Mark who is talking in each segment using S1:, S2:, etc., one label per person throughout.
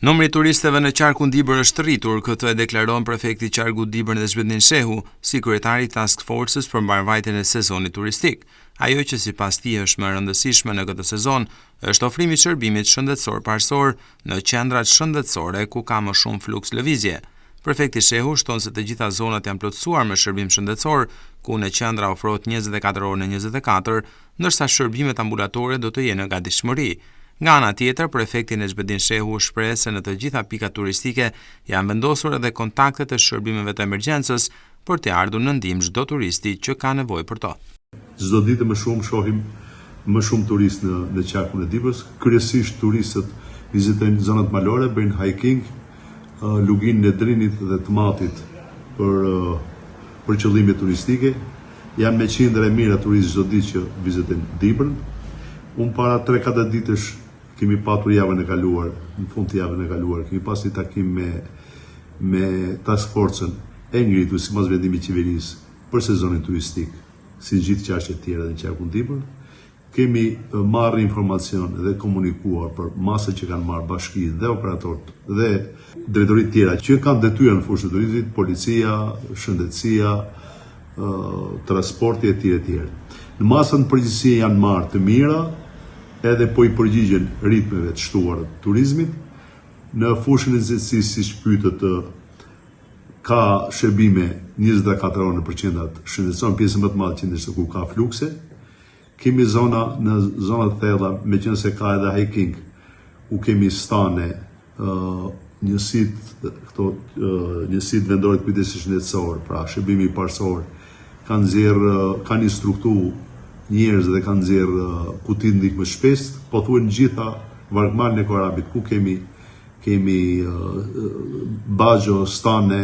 S1: Numri i turistëve në qarkun Dibër është rritur, këtë e deklaron prefekti i qarkut Dibër Nezhbedin Shehu, si kryetari i Task Forces për mbarvajtjen e sezonit turistik. Ajo që sipas tij është më e rëndësishme në këtë sezon është ofrimi i shërbimit shëndetësor parësor në qendrat shëndetësore ku ka më shumë fluks lëvizje. Prefekti Shehu shton se të gjitha zonat janë plotësuar me shërbim shëndetësor, ku në qendra ofrohet 24 orë në 24, ndërsa shërbimet ambulatore do të jenë në gatishmëri. Nga ana tjetër, prefekti Nezhbedin Shehu shpreh se në të gjitha pikat turistike janë vendosur edhe kontaktet e shërbimeve të emergjencës për të ardhur në ndihmë çdo turisti që ka nevojë për to.
S2: Çdo ditë më shumë shohim më shumë turistë në qarkun e Dibrës, kryesisht turistët vizitojnë zonat malore, bëjnë hiking, luginën e Drinit dhe të Matit për qëllime turistike. Janë me qindra e mira turistë çdo ditë që vizitojnë Dibrën. Unë para 3-4 ditësh kemi patur javën e kaluar, në fund të javën e kaluar, kemi pas një takim me Task Force-ën e ngritur sipas vendimit të qeverisë për sezonin turistik, si gjithë qarqet tjera në qarkun Dibër. Kemi marrë informacion dhe komunikuar për masat që kanë marrë bashkitë dhe operatorët dhe drejtoritë tjera që kanë detyrën në fushën e turizmit, policia, shëndetësia, transporti e tjerë. Në masën përgjithësi janë marrë të mira, edhe po i përgjigjen ritmeve të shtuara të turizmit. Në fushën e nxehtësisë, siç pyetët, ka shërbime 24 orë në përqendrat shëndetësore, pjesën më të madhe qendrës ku ka flukse. Kemi në zonat thella, meqense ka edhe hiking, ku kemi stane, njësitë vendore të kujdesit shëndetësor, pra shërbimi parësor, kanë instruktuar njerëz dhe kanë nxjerrë kuti ndihmës shpesë, pothuajse në gjitha vargmalën e Korabit, ku kemi bazho, stane,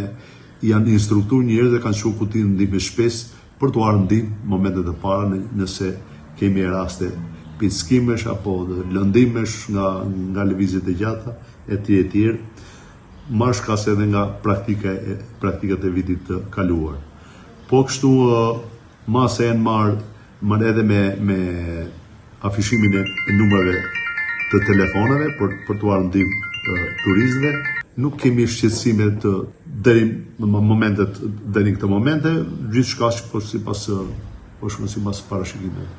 S2: janë instruktuar njerëz dhe kanë shkuar kuti ndihmës shpesë për t'u ardhur ndihmë momentet e para nëse kemi raste pickimesh apo lëndimesh nga lëvizjet e gjata e tjerë, marrë shkas edhe nga praktikat e vitit të kaluar. Po kështu masa janë marrë edhe me afishimin e numrave të telefonave për t'u ardhur ndihmë turistëve. Nuk kemi shqetësime deri në këtë momente, gjithçka po sipas parashikimeve.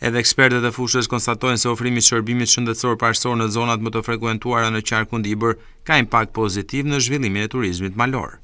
S1: Edhe ekspertët e fushës konstatojnë se ofrimi i shërbimit shëndetësor parësor në zonat më të frekuentuara në qarkun Dibër ka impakt pozitiv në zhvillimin e turizmit malor.